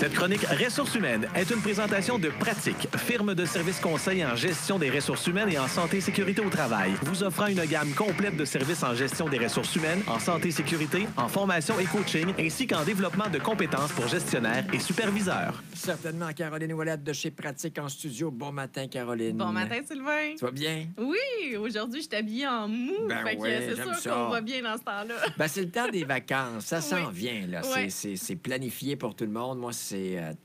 Cette chronique Ressources humaines est une présentation de Pratique, firme de services conseils en gestion des ressources humaines et en santé et sécurité au travail, vous offrant une gamme complète de services en gestion des ressources humaines, en santé et sécurité, en formation et coaching, ainsi qu'en développement de compétences pour gestionnaires et superviseurs. Certainement, Caroline Ouellette de chez Pratique en studio. Bon matin, Caroline. Bon matin, Sylvain. Tu vas bien? Oui, aujourd'hui, je suis habillée en mou. Ben fait que ouais, c'est j'aime sûr ça. qu'on va bien dans ce temps-là. Ben, c'est le temps des vacances. Ça s'en Oui. vient, là. Ouais. C'est planifié pour tout le monde. Moi, c'est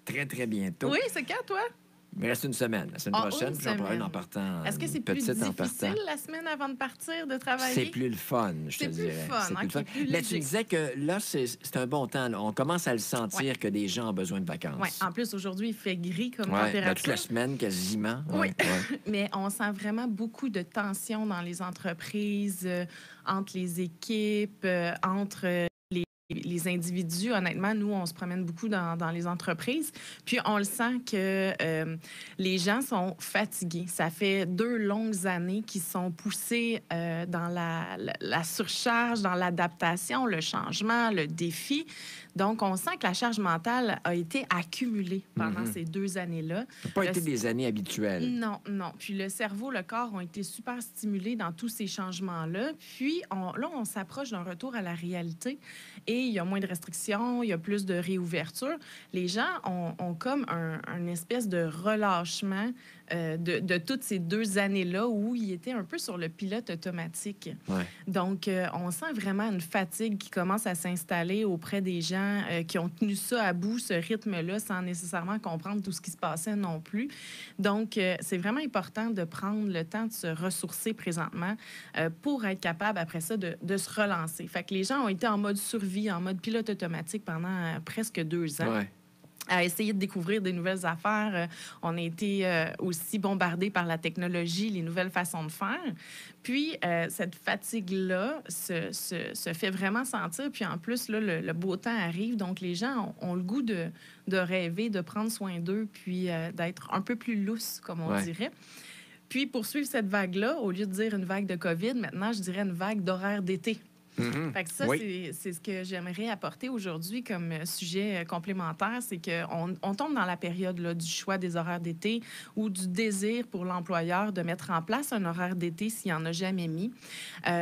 très, très bientôt. Oui, c'est quand, toi? Il me reste une semaine. La semaine prochaine, une puis j'en prends une semaine. en partant. Est-ce que c'est une plus petite en difficile partant. la semaine avant de partir, de travailler? C'est plus le fun, je te C'est plus dirais. le fun, C'est plus le ok, fun. plus Mais tu léger. disais que là, c'est un bon temps. Là. On commence à le sentir que des gens ont besoin de vacances. Oui, en plus, aujourd'hui, il fait gris comme Ouais, température. toute la semaine, quasiment. Oui, Ouais, ouais. mais on sent vraiment beaucoup de tension dans les entreprises, entre les équipes, entre les individus. Honnêtement, nous, on se promène beaucoup dans les entreprises. Puis, on le sent que les gens sont fatigués. Ça fait 2 longues années qu'ils sont poussés dans la surcharge, dans l'adaptation, le changement, le défi. Donc, on sent que la charge mentale a été accumulée pendant ces 2 années-là. Ça n'a pas Le- été des années habituelles. Non, non. Puis le cerveau, le corps ont été super stimulés dans tous ces changements-là. Puis là, on s'approche d'un retour à la réalité et il y a moins de restrictions, il y a plus de réouverture. Les gens ont comme un espèce de relâchement de toutes ces 2 années-là où ils étaient un peu sur le pilote automatique. Ouais. Donc, on sent vraiment une fatigue qui commence à s'installer auprès des gens qui ont tenu ça à bout, ce rythme-là, sans nécessairement comprendre tout ce qui se passait non plus. Donc, c'est vraiment important de prendre le temps de se ressourcer présentement pour être capable, après ça, de se relancer. Fait que les gens ont été en mode survie, en mode pilote automatique pendant presque 2 ans. Ouais. À essayer de découvrir des nouvelles affaires. On a été aussi bombardés par la technologie, les nouvelles façons de faire. Puis, cette fatigue-là se fait vraiment sentir. Puis, en plus, là, le beau temps arrive. Donc, les gens ont le goût de rêver, de prendre soin d'eux, puis d'être un peu plus lousses, comme on dirait. Puis, pour suivre cette vague-là, au lieu de dire une vague de COVID, maintenant, je dirais une vague d'horaire d'été. Fait que ça, c'est ce que j'aimerais apporter aujourd'hui comme sujet complémentaire, c'est qu'on tombe dans la période là, du choix des horaires d'été ou du désir pour l'employeur de mettre en place un horaire d'été s'il n'en a jamais mis.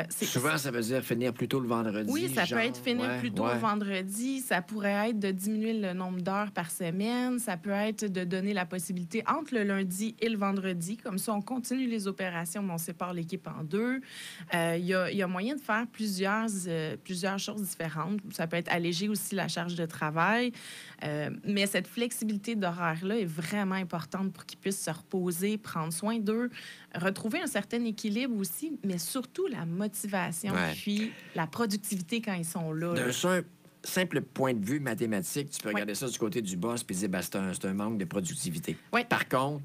Souvent, ça veut dire finir plus tôt le vendredi. Oui, ça genre, peut être finir plus tôt le vendredi. Ça pourrait être de diminuer le nombre d'heures par semaine. Ça peut être de donner la possibilité entre le lundi et le vendredi. Comme ça, on continue les opérations, mais on sépare l'équipe en 2. Il y a moyen de faire plusieurs choses différentes. Ça peut être alléger aussi la charge de travail. Mais cette flexibilité d'horaire-là est vraiment importante pour qu'ils puissent se reposer, prendre soin d'eux, retrouver un certain équilibre aussi, mais surtout la motivation, puis la productivité quand ils sont là. D'un simple point de vue mathématique, tu peux regarder ça du côté du boss et dire c'est un manque de productivité. Par contre,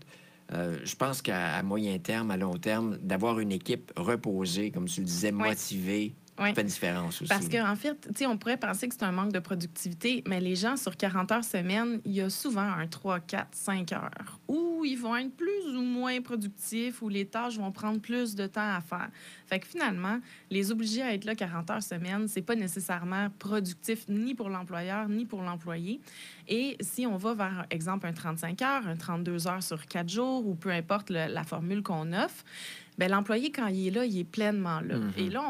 je pense qu'à moyen terme, à long terme, d'avoir une équipe reposée, comme tu le disais, motivée, ça fait une différence aussi. Parce qu'en fait, tu sais, on pourrait penser que c'est un manque de productivité, mais les gens, sur 40 heures semaine, il y a souvent un 3, 4, 5 heures où ils vont être plus ou moins productifs, où les tâches vont prendre plus de temps à faire. Fait que finalement, les obliger à être là 40 heures semaine, c'est pas nécessairement productif ni pour l'employeur ni pour l'employé. Et si on va vers, exemple, un 35 heures, un 32 heures sur 4 jours, ou peu importe la formule qu'on offre, bien, l'employé, quand il est là, il est pleinement là. Et là,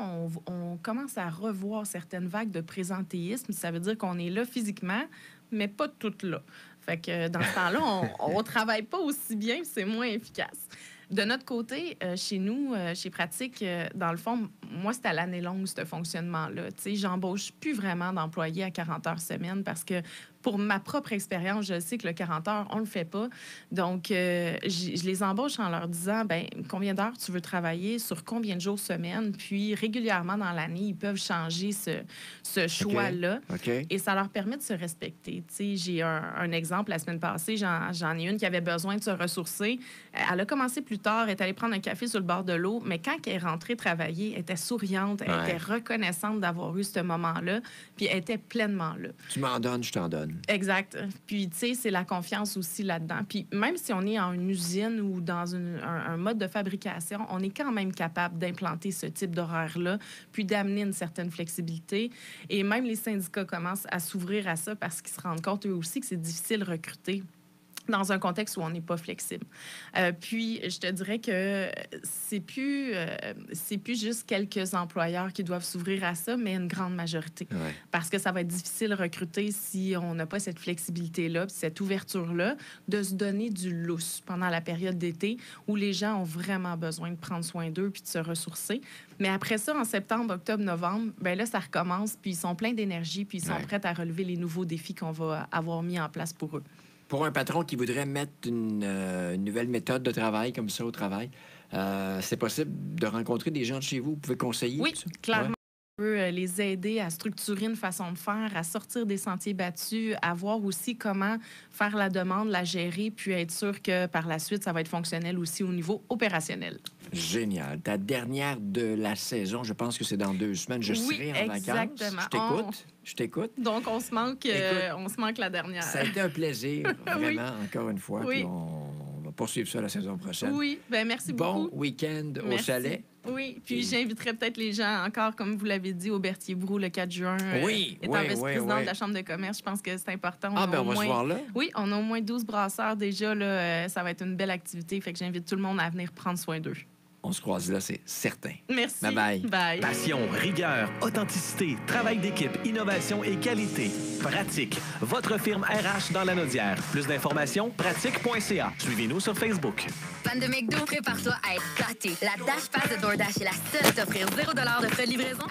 on commence à revoir certaines vagues de présentéisme. Ça veut dire qu'on est là physiquement, mais pas toutes là. Fait que dans ce temps-là, on travaille pas aussi bien, c'est moins efficace. De notre côté, chez nous, chez Pratique, dans le fond, moi, c'est à l'année longue, ce fonctionnement-là. Tu sais, j'embauche plus vraiment d'employés à 40 heures semaine parce que pour ma propre expérience, je sais que le 40 heures, on le fait pas. Donc, je les embauche en leur disant, ben combien d'heures tu veux travailler, sur combien de jours semaine, puis régulièrement dans l'année, ils peuvent changer ce choix-là. Et ça leur permet de se respecter. Tu sais, j'ai un exemple la semaine passée, j'en ai une qui avait besoin de se ressourcer. Elle a commencé plus tard, elle est allée prendre un café sur le bord de l'eau, mais quand elle est rentrée travailler, elle était souriante, elle était reconnaissante d'avoir eu ce moment-là, puis elle était pleinement là. Tu m'en donnes, je t'en donne. Exact. Puis, tu sais, c'est la confiance aussi là-dedans. Puis, même si on est en une usine ou dans un mode de fabrication, on est quand même capable d'implanter ce type d'horaire-là, puis d'amener une certaine flexibilité. Et même les syndicats commencent à s'ouvrir à ça parce qu'ils se rendent compte, eux aussi, que c'est difficile de recruter dans un contexte où on n'est pas flexible. Puis, je te dirais que c'est plus juste quelques employeurs qui doivent s'ouvrir à ça, mais une grande majorité. Ouais. Parce que ça va être difficile de recruter si on n'a pas cette flexibilité-là, puis cette ouverture-là, de se donner du lousse pendant la période d'été où les gens ont vraiment besoin de prendre soin d'eux puis de se ressourcer. Mais après ça, en septembre, octobre, novembre, bien là, ça recommence, puis ils sont pleins d'énergie, puis ils sont prêts à relever les nouveaux défis qu'on va avoir mis en place pour eux. Pour un patron qui voudrait mettre une nouvelle méthode de travail comme ça au travail, c'est possible de rencontrer des gens de chez vous? Vous pouvez conseiller? Oui, clairement. Ouais. On peut les aider à structurer une façon de faire, à sortir des sentiers battus, à voir aussi comment faire la demande, la gérer, puis être sûr que par la suite, ça va être fonctionnel aussi au niveau opérationnel. Génial. Ta dernière de la saison, je pense que c'est dans 2 semaines. Je serai en exactement. Vacances. Je t'écoute. Donc, on se manque la dernière. Ça a été un plaisir, vraiment, encore une fois. Oui. Puis on va poursuivre ça la saison prochaine. Oui, bien, merci beaucoup. Bon week-end au chalet. Oui, puis j'inviterai peut-être les gens encore, comme vous l'avez dit, au Berthier-Brou le 4 juin. Étant vice-présidente de la Chambre de commerce, je pense que c'est important. On va se voir là? Oui, on a au moins 12 brasseurs déjà. Là, ça va être une belle activité, fait que j'invite tout le monde à venir prendre soin d'eux. On se croise là, c'est certain. Merci. Bye-bye. Bye. Passion, rigueur, authenticité, travail d'équipe, innovation et qualité. Pratique. Votre firme RH dans Lanaudière. Plus d'informations, pratique.ca. Suivez-nous sur Facebook. Fan de McDo, prépare-toi à être gâté. La Dash Pass de DoorDash est la seule à t'offrir 0 $ de frais de livraison